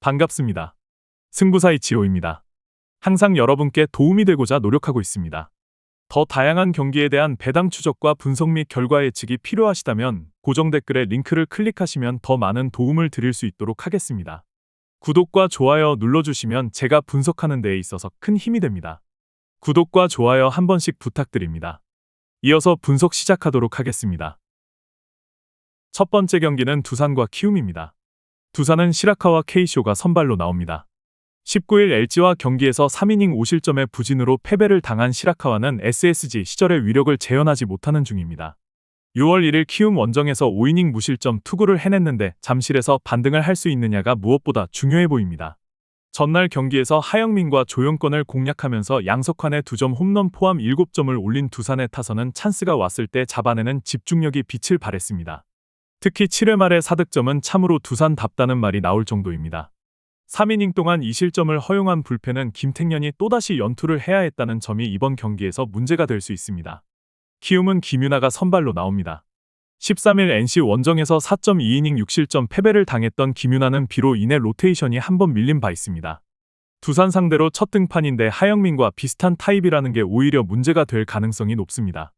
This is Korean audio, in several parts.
반갑습니다. 승부사 이치로입니다. 항상 여러분께 도움이 되고자 노력하고 있습니다. 더 다양한 경기에 대한 배당 추적과 분석 및 결과 예측이 필요하시다면 고정 댓글에 링크를 클릭하시면 더 많은 도움을 드릴 수 있도록 하겠습니다. 구독과 좋아요 눌러주시면 제가 분석하는 데에 있어서 큰 힘이 됩니다. 구독과 좋아요 한 번씩 부탁드립니다. 이어서 분석 시작하도록 하겠습니다. 첫 번째 경기는 두산과 키움입니다. 두산은 시라카와 케이쇼가 선발로 나옵니다. 19일 LG와 경기에서 3이닝 5실점의 부진으로 패배를 당한 시라카와는 SSG 시절의 위력을 재현하지 못하는 중입니다. 6월 1일 키움 원정에서 5이닝 무실점 투구를 해냈는데 잠실에서 반등을 할 수 있느냐가 무엇보다 중요해 보입니다. 전날 경기에서 하영민과 조용권을 공략하면서 양석환의 2점 홈런 포함 7점을 올린 두산의 타선은 찬스가 왔을 때 잡아내는 집중력이 빛을 발했습니다. 특히 7회 말의 4득점은 참으로 두산답다는 말이 나올 정도입니다. 3이닝 동안 2실점을 허용한 불펜은 김택년이 또다시 연투를 해야 했다는 점이 이번 경기에서 문제가 될 수 있습니다. 키움은 김윤아가 선발로 나옵니다. 13일 NC 원정에서 4.2이닝 6실점 패배를 당했던 김윤아는 비로 인해 로테이션이 한번 밀린 바 있습니다. 두산 상대로 첫 등판인데 하영민과 비슷한 타입이라는 게 오히려 문제가 될 가능성이 높습니다.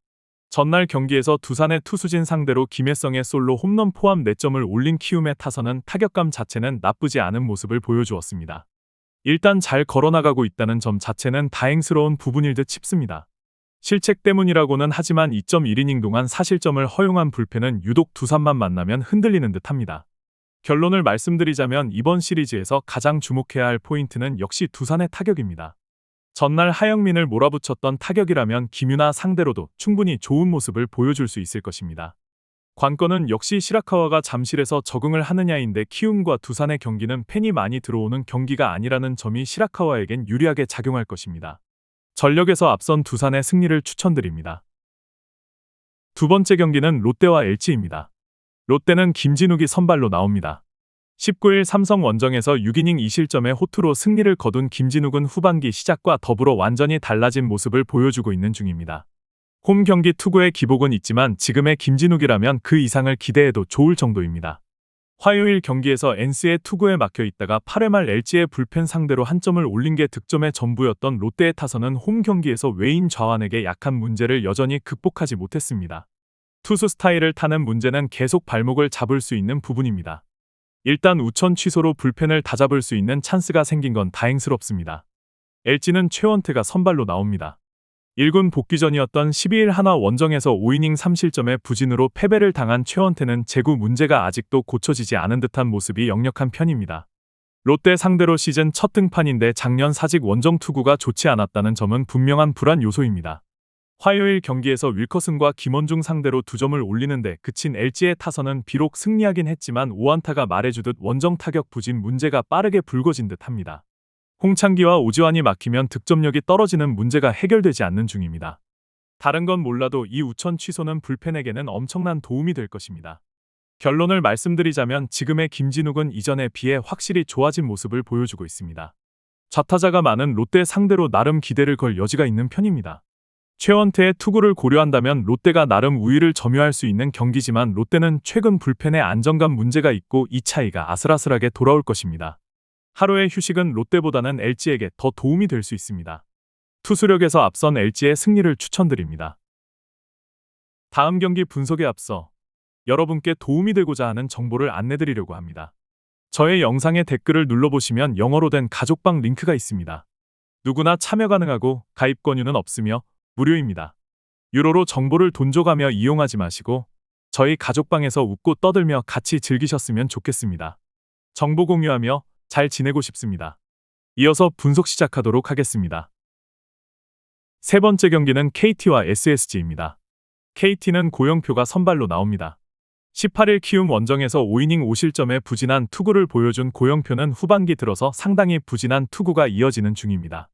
전날 경기에서 두산의 투수진 상대로 김혜성의 솔로 홈런 포함 4점을 올린 키움의 타선은 타격감 자체는 나쁘지 않은 모습을 보여주었습니다. 일단 잘 걸어나가고 있다는 점 자체는 다행스러운 부분일 듯 싶습니다. 실책 때문이라고는 하지만 2.1이닝 동안 4실점을 허용한 불펜은 유독 두산만 만나면 흔들리는 듯합니다. 결론을 말씀드리자면 이번 시리즈에서 가장 주목해야 할 포인트는 역시 두산의 타격입니다. 전날 하영민을 몰아붙였던 타격이라면 김윤아 상대로도 충분히 좋은 모습을 보여줄 수 있을 것입니다. 관건은 역시 시라카와가 잠실에서 적응을 하느냐인데 키움과 두산의 경기는 팬이 많이 들어오는 경기가 아니라는 점이 시라카와에겐 유리하게 작용할 것입니다. 전력에서 앞선 두산의 승리를 추천드립니다. 두 번째 경기는 롯데와 LG입니다. 롯데는 김진욱이 선발로 나옵니다. 19일 삼성 원정에서 6이닝 2실점의 호투로 승리를 거둔 김진욱은 후반기 시작과 더불어 완전히 달라진 모습을 보여주고 있는 중입니다. 홈 경기 투구의 기복은 있지만 지금의 김진욱이라면 그 이상을 기대해도 좋을 정도입니다. 화요일 경기에서 엔스의 투구에 막혀 있다가 8회 말 LG의 불펜 상대로 한 점을 올린 게 득점의 전부였던 롯데의 타선은 홈 경기에서 외인 좌완에게 약한 문제를 여전히 극복하지 못했습니다. 투수 스타일을 타는 문제는 계속 발목을 잡을 수 있는 부분입니다. 일단 우천 취소로 불펜을 다잡을 수 있는 찬스가 생긴 건 다행스럽습니다. LG는 최원태가 선발로 나옵니다. 1군 복귀 전이었던 12일 한화 원정에서 5이닝 3실점의 부진으로 패배를 당한 최원태는 제구 문제가 아직도 고쳐지지 않은 듯한 모습이 역력한 편입니다. 롯데 상대로 시즌 첫 등판인데 작년 사직 원정 투구가 좋지 않았다는 점은 분명한 불안 요소입니다. 화요일 경기에서 윌커슨과 김원중 상대로 2점을 올리는데 그친 LG의 타선은 비록 승리하긴 했지만 오안타가 말해주듯 원정 타격 부진 문제가 빠르게 불거진 듯합니다. 홍창기와 오지환이 막히면 득점력이 떨어지는 문제가 해결되지 않는 중입니다. 다른 건 몰라도 이 우천 취소는 불펜에게는 엄청난 도움이 될 것입니다. 결론을 말씀드리자면 지금의 김진욱은 이전에 비해 확실히 좋아진 모습을 보여주고 있습니다. 좌타자가 많은 롯데 상대로 나름 기대를 걸 여지가 있는 편입니다. 최원태의 투구를 고려한다면 롯데가 나름 우위를 점유할 수 있는 경기지만 롯데는 최근 불펜에 안정감 문제가 있고 이 차이가 아슬아슬하게 돌아올 것입니다. 하루의 휴식은 롯데보다는 LG에게 더 도움이 될 수 있습니다. 투수력에서 앞선 LG의 승리를 추천드립니다. 다음 경기 분석에 앞서 여러분께 도움이 되고자 하는 정보를 안내드리려고 합니다. 저의 영상의 댓글을 눌러보시면 영어로 된 가족방 링크가 있습니다. 누구나 참여 가능하고 가입 권유는 없으며 무료입니다. 유로로 정보를 돈 줘가며 이용하지 마시고 저희 가족방에서 웃고 떠들며 같이 즐기셨으면 좋겠습니다. 정보 공유하며 잘 지내고 싶습니다. 이어서 분석 시작하도록 하겠습니다. 세 번째 경기는 KT와 SSG입니다. KT는 고영표가 선발로 나옵니다. 18일 키움 원정에서 5이닝 5실점의 부진한 투구를 보여준 고영표는 후반기 들어서 상당히 부진한 투구가 이어지는 중입니다.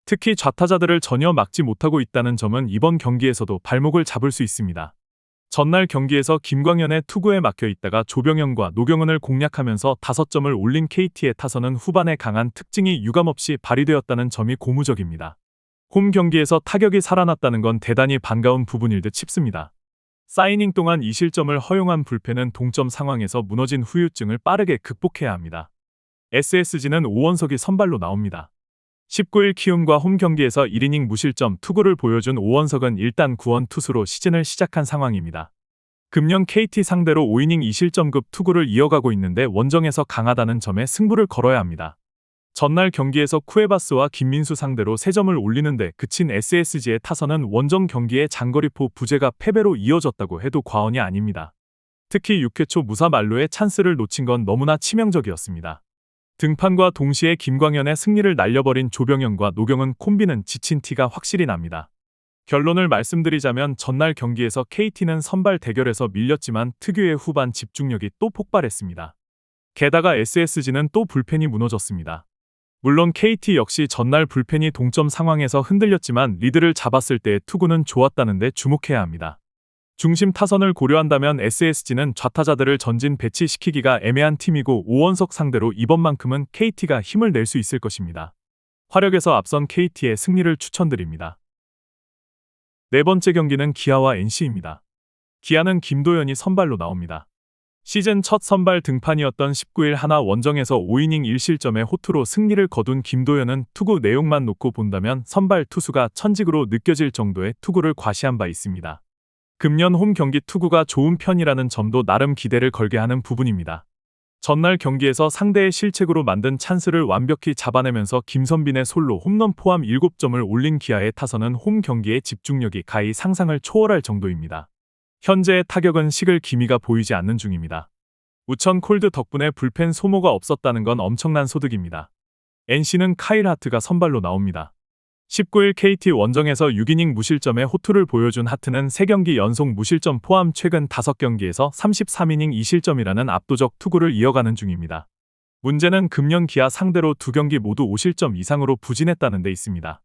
특히 좌타자들을 전혀 막지 못하고 있다는 점은 이번 경기에서도 발목을 잡을 수 있습니다. 전날 경기에서 김광현의 투구에 막혀 있다가 조병현과 노경은을 공략하면서 5점을 올린 KT의 타선은 후반에 강한 특징이 유감없이 발휘되었다는 점이 고무적입니다. 홈 경기에서 타격이 살아났다는 건 대단히 반가운 부분일 듯 싶습니다. 4이닝 동안 2실점을 허용한 불펜은 동점 상황에서 무너진 후유증을 빠르게 극복해야 합니다. SSG는 오원석이 선발로 나옵니다. 19일 키움과 홈 경기에서 1이닝 무실점 투구를 보여준 오원석은 일단 구원 투수로 시즌을 시작한 상황입니다. 금년 KT 상대로 5이닝 2실점급 투구를 이어가고 있는데 원정에서 강하다는 점에 승부를 걸어야 합니다. 전날 경기에서 쿠에바스와 김민수 상대로 3점을 올리는데 그친 SSG의 타선은 원정 경기의 장거리포 부재가 패배로 이어졌다고 해도 과언이 아닙니다. 특히 6회 초 무사 만루의 찬스를 놓친 건 너무나 치명적이었습니다. 등판과 동시에 김광현의 승리를 날려버린 조병현과 노경은 콤비는 지친 티가 확실히 납니다. 결론을 말씀드리자면 전날 경기에서 KT는 선발 대결에서 밀렸지만 특유의 후반 집중력이 또 폭발했습니다. 게다가 SSG는 또 불펜이 무너졌습니다. 물론 KT 역시 전날 불펜이 동점 상황에서 흔들렸지만 리드를 잡았을 때의 투구는 좋았다는데 주목해야 합니다. 중심 타선을 고려한다면 SSG는 좌타자들을 전진 배치시키기가 애매한 팀이고 오원석 상대로 이번만큼은 KT가 힘을 낼 수 있을 것입니다. 화력에서 앞선 KT의 승리를 추천드립니다. 네 번째 경기는 기아와 NC입니다. 기아는 김도현이 선발로 나옵니다. 시즌 첫 선발 등판이었던 19일 하나 원정에서 5이닝 1실점의 호투로 승리를 거둔 김도현은 투구 내용만 놓고 본다면 선발 투수가 천직으로 느껴질 정도의 투구를 과시한 바 있습니다. 금년 홈 경기 투구가 좋은 편이라는 점도 나름 기대를 걸게 하는 부분입니다. 전날 경기에서 상대의 실책으로 만든 찬스를 완벽히 잡아내면서 김선빈의 솔로 홈런 포함 7점을 올린 기아의 타선은 홈 경기의 집중력이 가히 상상을 초월할 정도입니다. 현재의 타격은 식을 기미가 보이지 않는 중입니다. 우천 콜드 덕분에 불펜 소모가 없었다는 건 엄청난 소득입니다. NC는 카일 하트가 선발로 나옵니다. 19일 KT 원정에서 6이닝 무실점의 호투를 보여준 하트는 3경기 연속 무실점 포함 최근 5경기에서 33이닝 2실점이라는 압도적 투구를 이어가는 중입니다. 문제는 금년 기아 상대로 2경기 모두 5실점 이상으로 부진했다는 데 있습니다.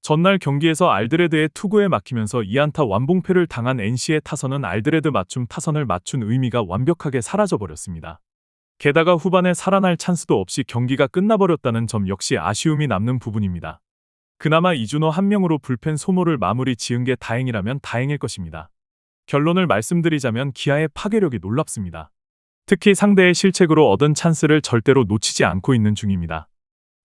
전날 경기에서 알드레드의 투구에 막히면서 2안타 완봉패를 당한 NC의 타선은 알드레드 맞춤 타선을 맞춘 의미가 완벽하게 사라져버렸습니다. 게다가 후반에 살아날 찬스도 없이 경기가 끝나버렸다는 점 역시 아쉬움이 남는 부분입니다. 그나마 이준호 한 명으로 불펜 소모를 마무리 지은 게 다행이라면 다행일 것입니다. 결론을 말씀드리자면 기아의 파괴력이 놀랍습니다. 특히 상대의 실책으로 얻은 찬스를 절대로 놓치지 않고 있는 중입니다.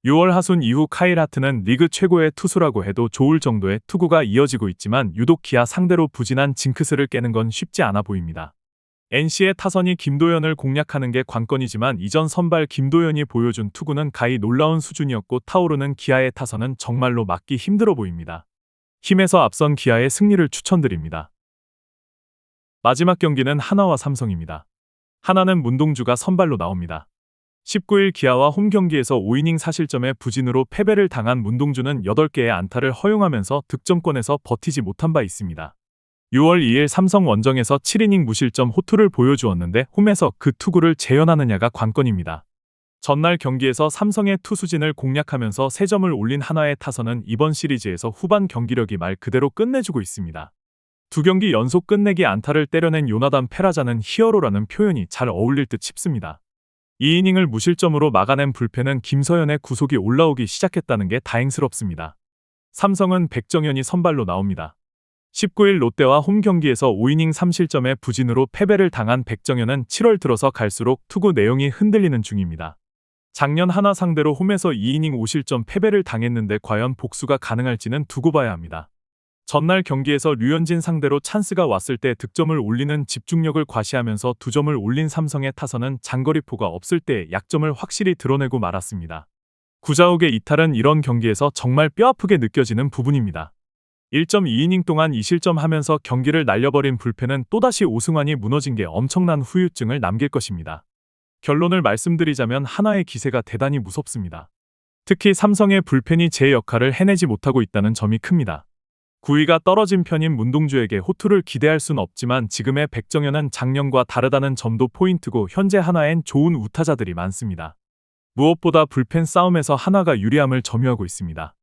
6월 하순 이후 카일 하트는 리그 최고의 투수라고 해도 좋을 정도의 투구가 이어지고 있지만 유독 기아 상대로 부진한 징크스를 깨는 건 쉽지 않아 보입니다. NC의 타선이 김도현을 공략하는 게 관건이지만 이전 선발 김도현이 보여준 투구는 가히 놀라운 수준이었고 타오르는 기아의 타선은 정말로 막기 힘들어 보입니다. 힘에서 앞선 기아의 승리를 추천드립니다. 마지막 경기는 하나와 삼성입니다. 하나는 문동주가 선발로 나옵니다. 19일 기아와 홈 경기에서 5이닝 4실점의 부진으로 패배를 당한 문동주는 8개의 안타를 허용하면서 득점권에서 버티지 못한 바 있습니다. 6월 2일 삼성 원정에서 7이닝 무실점 호투를 보여주었는데 홈에서 그 투구를 재현하느냐가 관건입니다. 전날 경기에서 삼성의 투수진을 공략하면서 3점을 올린 하나의 타선은 이번 시리즈에서 후반 경기력이 말 그대로 끝내주고 있습니다. 2경기 연속 끝내기 안타를 때려낸 요나단 페라자는 히어로라는 표현이 잘 어울릴 듯 싶습니다. 2이닝을 무실점으로 막아낸 불펜은 김서현의 구속이 올라오기 시작했다는 게 다행스럽습니다. 삼성은 백정현이 선발로 나옵니다. 19일 롯데와 홈 경기에서 5이닝 3실점의 부진으로 패배를 당한 백정현은 7월 들어서 갈수록 투구 내용이 흔들리는 중입니다. 작년 하나 상대로 홈에서 2이닝 5실점 패배를 당했는데 과연 복수가 가능할지는 두고 봐야 합니다. 전날 경기에서 류현진 상대로 찬스가 왔을 때 득점을 올리는 집중력을 과시하면서 2점을 올린 삼성의 타선은 장거리포가 없을 때 약점을 확실히 드러내고 말았습니다. 구자욱의 이탈은 이런 경기에서 정말 뼈아프게 느껴지는 부분입니다. 1.2이닝 동안 2실점하면서 경기를 날려버린 불펜은 또다시 오승환이 무너진 게 엄청난 후유증을 남길 것입니다. 결론을 말씀드리자면 하나의 기세가 대단히 무섭습니다. 특히 삼성의 불펜이 제 역할을 해내지 못하고 있다는 점이 큽니다. 9위가 떨어진 편인 문동주에게 호투를 기대할 순 없지만 지금의 백정현은 작년과 다르다는 점도 포인트고 현재 하나엔 좋은 우타자들이 많습니다. 무엇보다 불펜 싸움에서 하나가 유리함을 점유하고 있습니다.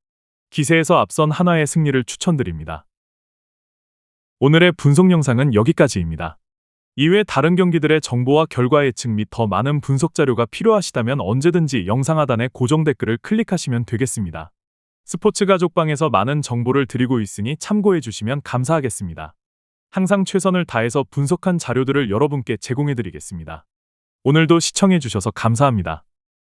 기세에서 앞선 하나의 승리를 추천드립니다. 오늘의 분석 영상은 여기까지입니다. 이외 다른 경기들의 정보와 결과 예측 및 더 많은 분석 자료가 필요하시다면 언제든지 영상 하단의 고정 댓글을 클릭하시면 되겠습니다. 스포츠 가족방에서 많은 정보를 드리고 있으니 참고해 주시면 감사하겠습니다. 항상 최선을 다해서 분석한 자료들을 여러분께 제공해 드리겠습니다. 오늘도 시청해 주셔서 감사합니다.